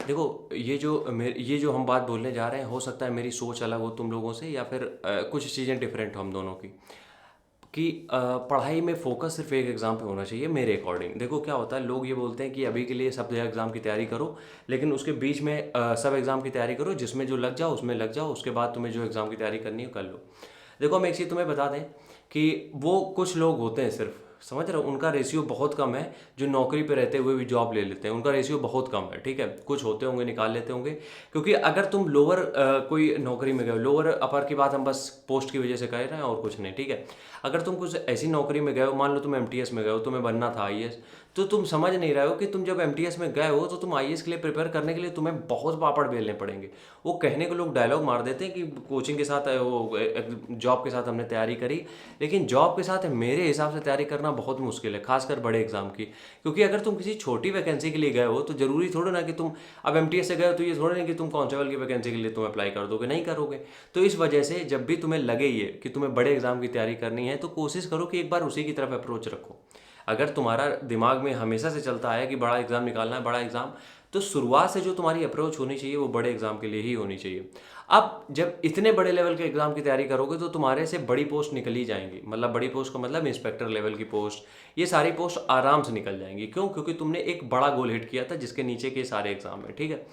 देखो, ये जो हम बात बोलने जा रहे हैं, हो सकता है मेरी सोच अलग हो तुम लोगों से, या फिर कुछ चीज़ें डिफरेंट हो हम दोनों की। कि पढ़ाई में फोकस सिर्फ एक एग्ज़ाम पे होना चाहिए मेरे अकॉर्डिंग। देखो क्या होता है, लोग ये बोलते हैं कि अभी के लिए सब एग्ज़ाम की तैयारी करो, लेकिन उसके बीच में सब एग्ज़ाम की तैयारी करो, जिसमें जो लग जाओ उसमें लग जाओ, उसके बाद तुम्हें जो एग्ज़ाम की तैयारी करनी है कर लो। देखो, हम एक चीज़ तुम्हें बता दें कि वो कुछ लोग होते हैं, सिर्फ समझ रहे हो, उनका रेशियो बहुत कम है, जो नौकरी पे रहते हुए भी जॉब ले लेते हैं, उनका रेशियो बहुत कम है, ठीक है। कुछ होते होंगे, निकाल लेते होंगे। क्योंकि अगर तुम लोअर कोई नौकरी में गए हो, लोअर अपर की बात हम बस पोस्ट की वजह से कह रहे हैं और कुछ नहीं, ठीक है। अगर तुम कुछ ऐसी नौकरी में गए हो, मान लो तुम एमटीएस में गए हो, तुम्हें बनना था आईएएस, तो तुम समझ नहीं रहे हो कि तुम जब एमटीएस में गए हो तो तुम आईएएस के लिए प्रिपेयर करने के लिए तुम्हें बहुत पापड़ बेलने पड़ेंगे। वो कहने को लोग डायलॉग मार देते हैं कि कोचिंग के साथ वो जॉब के साथ हमने तैयारी करी, लेकिन जॉब के साथ मेरे हिसाब से तैयारी करना बहुत मुश्किल है, खासकर बड़े एग्जाम की। क्योंकि अगर तुम किसी छोटी वैकेंसी के लिए गए हो तो जरूरी थोड़ा ना कि तुम अब एमटीएस से गए हो तो ये थोड़ा नहीं कि तुम कांस्टेबल की वैकेंसी के लिए तुम अप्लाई कर दोगे, नहीं करोगे। तो इस वजह से जब भी तुम्हें लगे ये कि तुम्हें बड़े एग्जाम की तैयारी करनी है, तो कोशिश करो कि एक बार उसी की तरफ अप्रोच रखो। अगर तुम्हारा दिमाग में हमेशा से चलता है कि बड़ा एग्जाम निकालना है, बड़ा एग्जाम, तो शुरुआत से जो तुम्हारी अप्रोच होनी चाहिए वो बड़े एग्जाम के लिए ही होनी चाहिए। अब जब इतने बड़े लेवल के एग्जाम की तैयारी करोगे तो तुम्हारे से बड़ी पोस्ट निकल ही जाएंगी, मतलब बड़ी पोस्ट का मतलब इंस्पेक्टर लेवल की पोस्ट, ये सारी पोस्ट आराम से निकल जाएंगी। क्यों? क्योंकि तुमने एक बड़ा गोल हिट किया था जिसके नीचे के सारे एग्जाम है, ठीक है।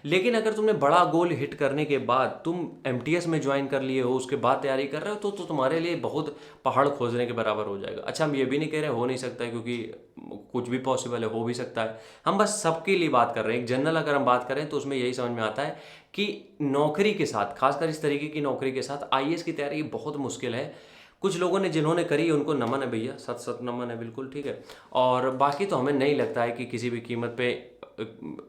लेकिन अगर तुमने बड़ा गोल हिट करने के बाद तुम एमटीएस में ज्वाइन कर लिए हो, उसके बाद तैयारी कर रहे हो, तो तुम्हारे लिए बहुत पहाड़ खोजने के बराबर हो जाएगा। अच्छा, हम ये भी नहीं कह रहे हो नहीं सकता है, क्योंकि कुछ भी पॉसिबल है, हो भी सकता है। हम बस सबके लिए बात कर रहे हैं, एक जनरल अगर हम बात करें तो उसमें यही समझ में आता है कि नौकरी के साथ, खासकर इस तरीके की नौकरी के साथ आईएएस की तैयारी बहुत मुश्किल है। कुछ लोगों ने जिन्होंने करी उनको नमन है भैया, सत सत नमन है, बिल्कुल ठीक है। और बाकी तो हमें नहीं लगता है कि किसी भी कीमत पे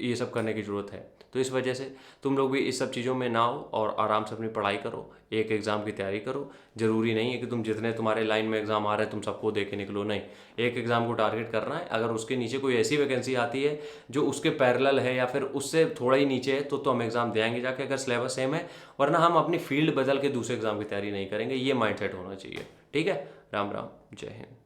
ये सब करने की ज़रूरत है। तो इस वजह से तुम लोग भी इस सब चीज़ों में ना हो और आराम से अपनी पढ़ाई करो, एक एग्ज़ाम की तैयारी करो। ज़रूरी नहीं है कि तुम जितने तुम्हारे लाइन में एग्ज़ाम आ रहे हैं तुम सबको दे के निकलो, नहीं। एक एग्ज़ाम को टारगेट करना है, अगर उसके नीचे कोई ऐसी वैकेंसी आती है जो उसके पैरेलल है या फिर उससे थोड़ा ही नीचे है, तो हम एग्ज़ाम देंगे जाके, अगर सिलेबस सेम है। वरना हम अपनी फील्ड बदल के दूसरे एग्ज़ाम की तैयारी नहीं करेंगे, ये माइंडसेट होना चाहिए, ठीक है। राम राम, जय हिंद।